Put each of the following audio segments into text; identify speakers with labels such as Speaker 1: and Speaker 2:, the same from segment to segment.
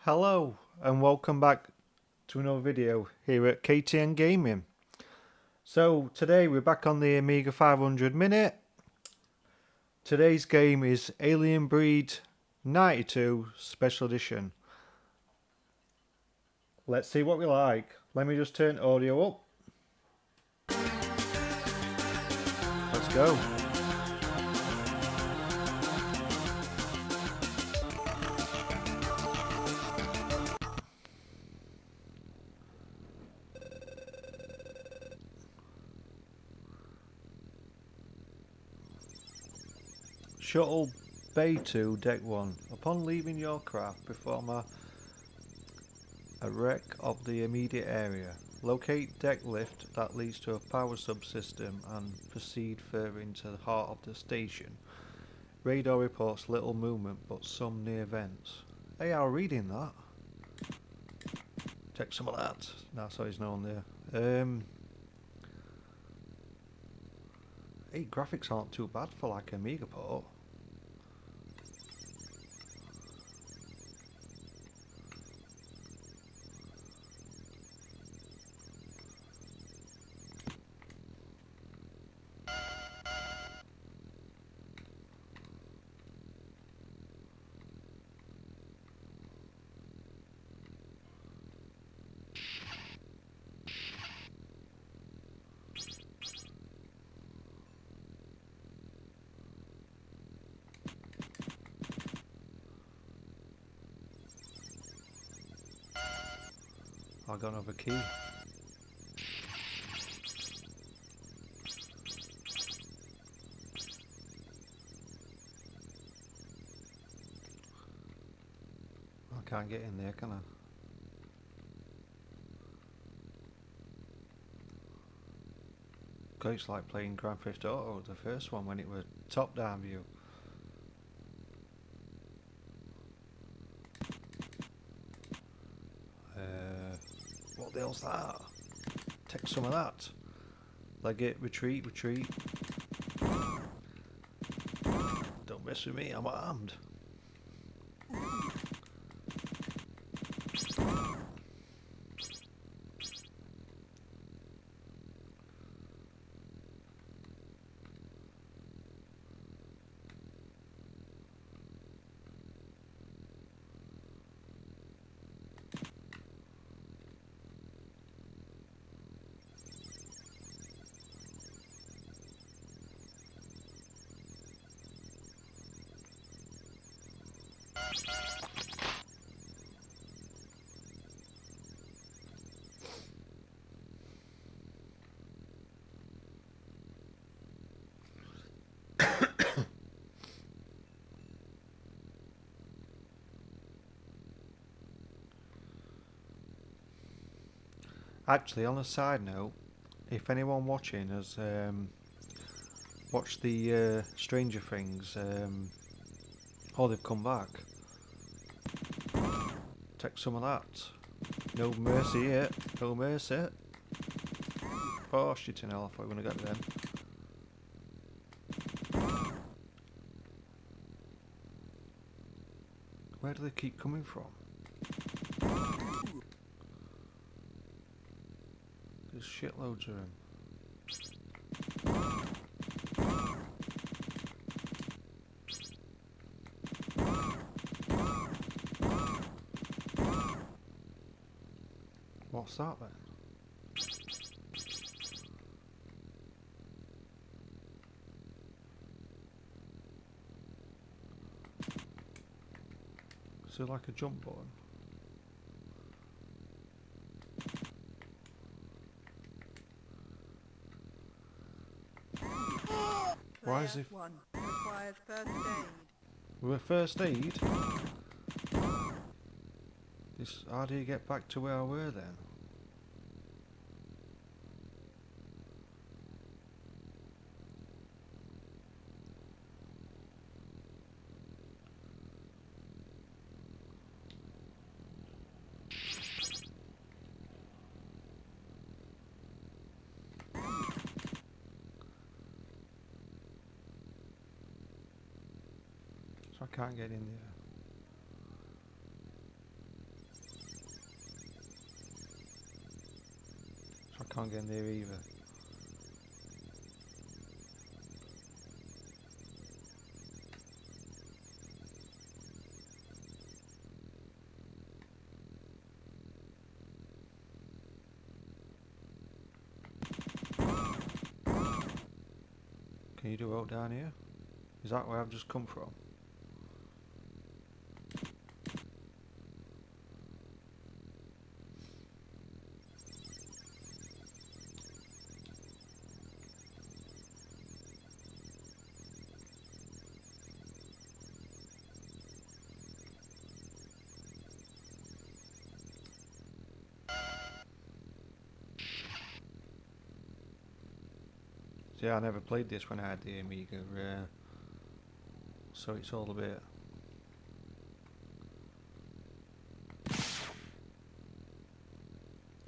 Speaker 1: Hello and welcome back to another video here at KTN Gaming. So today we're back on the Amiga 500 minute. Today's game is Alien Breed 92 Special Edition. Let's see what we like. Let me just turn audio up. Let's go. Shuttle Bay 2 Deck 1. Upon leaving your craft, perform a wreck of the immediate area. Locate deck lift that leads to a power subsystem and proceed further into the heart of the station. Radar reports little movement but some near vents. Hey, I was reading that. Take some of that. No, sorry, there's no one there. Hey, graphics aren't too bad for like a Amiga port. I got another key. I can't get in there, can I? God, it's like playing Grand Theft Auto, the first one, when it was top-down view. What the hell's that? Take some of that. Leg it, retreat, retreat. Don't mess with me, I'm armed. Actually, on a side note, if anyone watching has watched the Stranger Things, oh, they've come back. Take some of that. No mercy here. No mercy. Oh shit in hell, I thought we were going to get them. Where do they keep coming from? There's shitloads of them. What's that then? Is it like a jump button? Why is it?
Speaker 2: One requires first aid.
Speaker 1: With first aid? How do you get back to where I were then? So I can't get in there. So I can't get in there either. Can you do out down here? Is that where I've just come from? See, I never played this when I had the Amiga, so it's all a bit...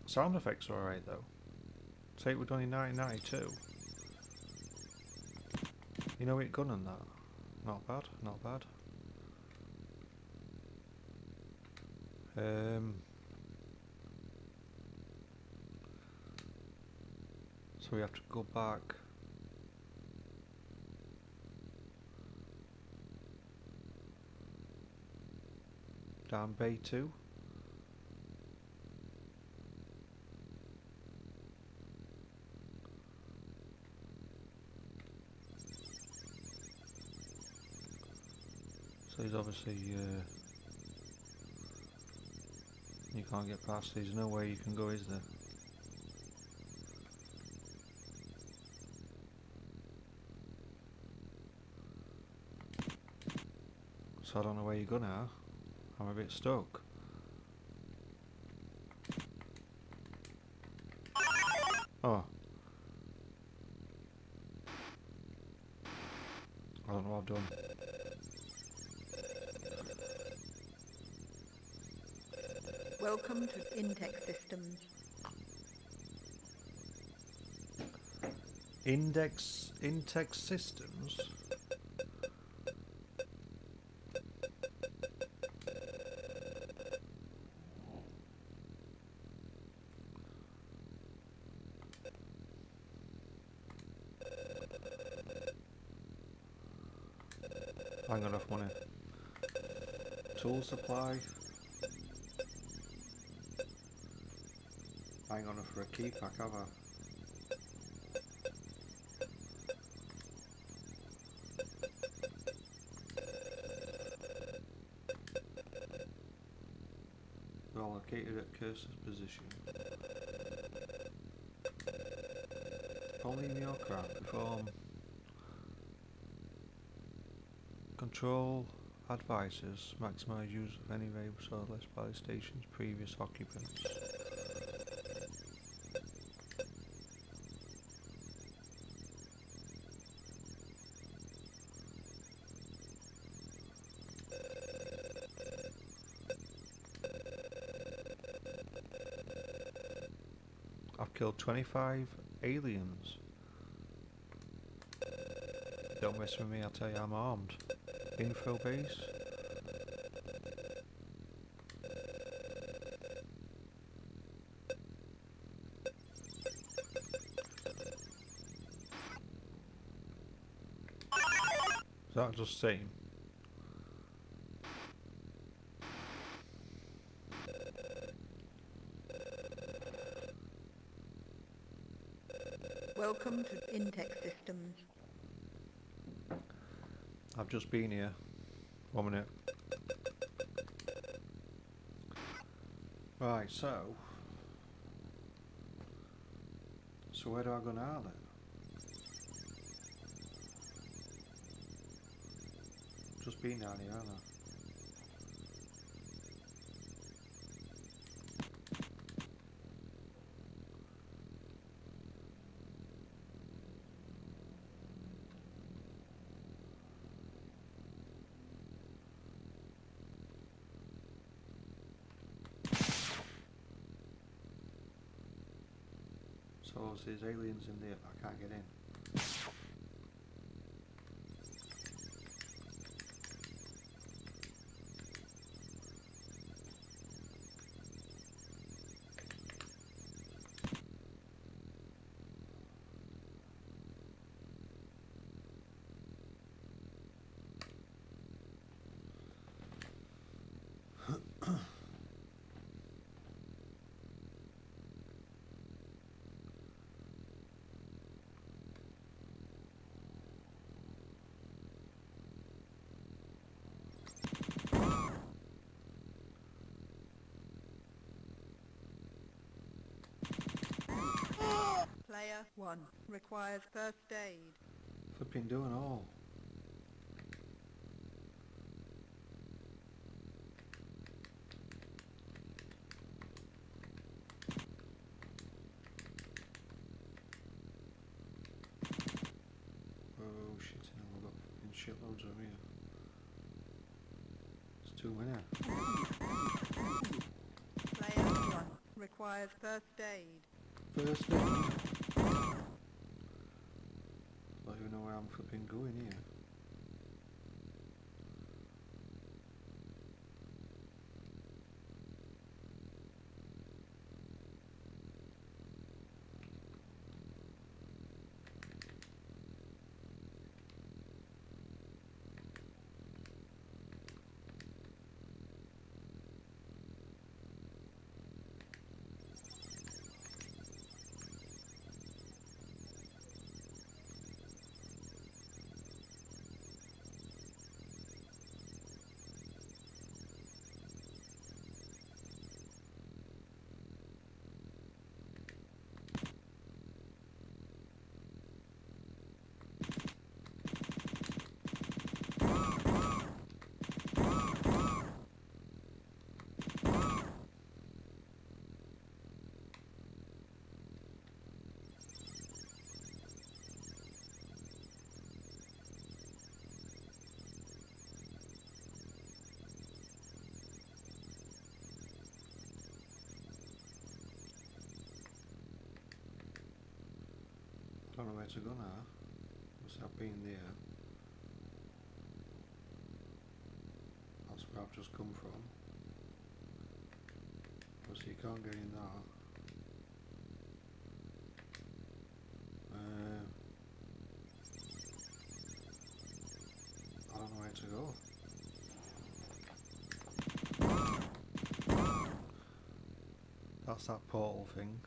Speaker 1: Sound effects are alright though. Say it was done in 1992. You know it gun and that. Not bad, not bad. So we have to go back. Down Bay 2. So there's obviously you can't get past. There's no way you can go, is there? So I don't know where you go now. I'm a bit stuck. Oh. I don't know what I've done.
Speaker 2: Welcome to Intex Systems.
Speaker 1: Intex Systems? I ain't got enough money. Tool supply. I ain't got enough for a key pack, have I? Well, located at cursor's position. Only in your craft perform control advisors maximize use of any variable source by the station's previous occupants. I've killed 25 aliens. Don't mess with me, I'll tell you I'm armed. Info base. Is that just same?
Speaker 2: Welcome to Intex Systems.
Speaker 1: I've just been here. 1 minute. Right, so where do I go now then? Just been down here, haven't I? So there's aliens in there, but I can't get in.
Speaker 2: Player 1 requires first aid.
Speaker 1: Flipping doing all. Oh shit, I've got fucking shitloads of here. It's too many.
Speaker 2: Player 1 requires first aid.
Speaker 1: First aid? Don't even know where I'm flipping going here. I don't know where to go now. Must have been there. That's where I've just come from. Obviously you can't get in that. I don't know where to go. That's that portal thing.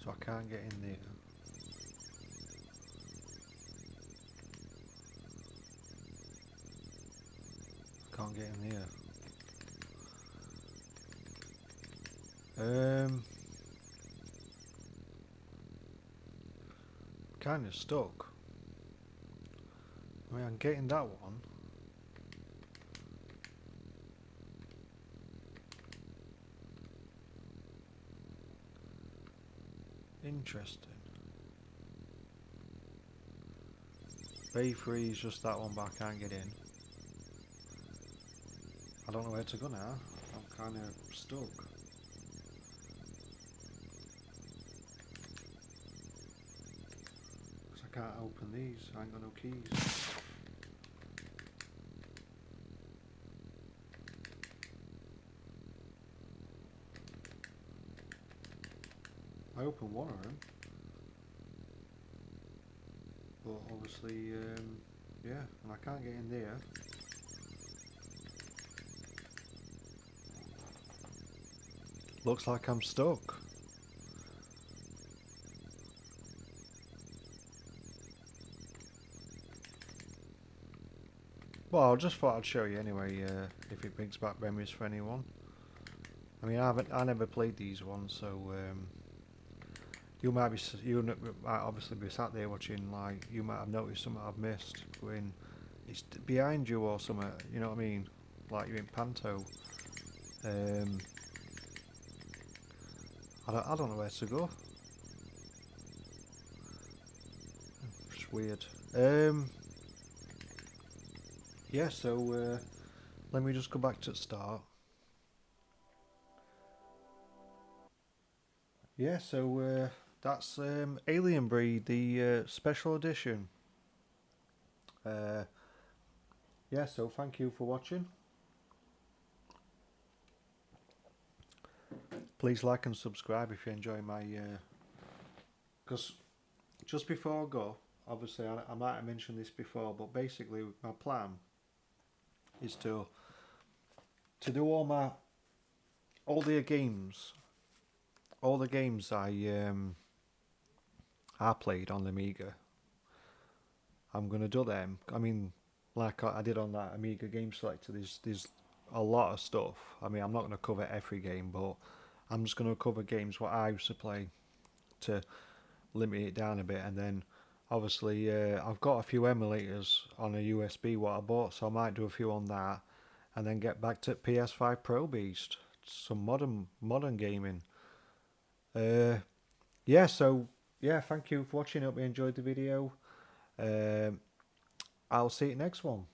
Speaker 1: So I can't get in there. Can't get in there. Kind of stuck. I mean, I'm getting that one. Interesting. Bay 3 is just that one, but I can't get in. I don't know where to go now. I'm kind of stuck. Because I can't open these. I ain't got no keys. I opened one of them. But obviously, yeah, and I can't get in there. Looks like I'm stuck. Well, I just thought I'd show you anyway, if it brings back memories for anyone. I mean, I never played these ones, so you might obviously be sat there watching, like you might have noticed something I've missed when it's behind you or something. You know what I mean? Like you're in Panto. I don't know where to go. It's weird. Yeah, so let me just go back to the start. Yeah, so that's Alien Breed, the special edition. Yeah, so thank you for watching. Please like and subscribe if you enjoy my... Because just before I go, obviously I might have mentioned this before, but basically my plan is to do all my all the games, all the games I played on the Amiga, I'm gonna do them. I mean, like I did on that Amiga game selector. There's a lot of stuff. I mean, I'm not gonna cover every game, but I'm just gonna cover games what I used to play to limit it down a bit, and then obviously I've got a few emulators on a USB what I bought, so I might do a few on that, and then get back to PS5 Pro Beast, some modern gaming. Uh, yeah, so yeah, thank you for watching. Hope you enjoyed the video. Um I'll see you next one.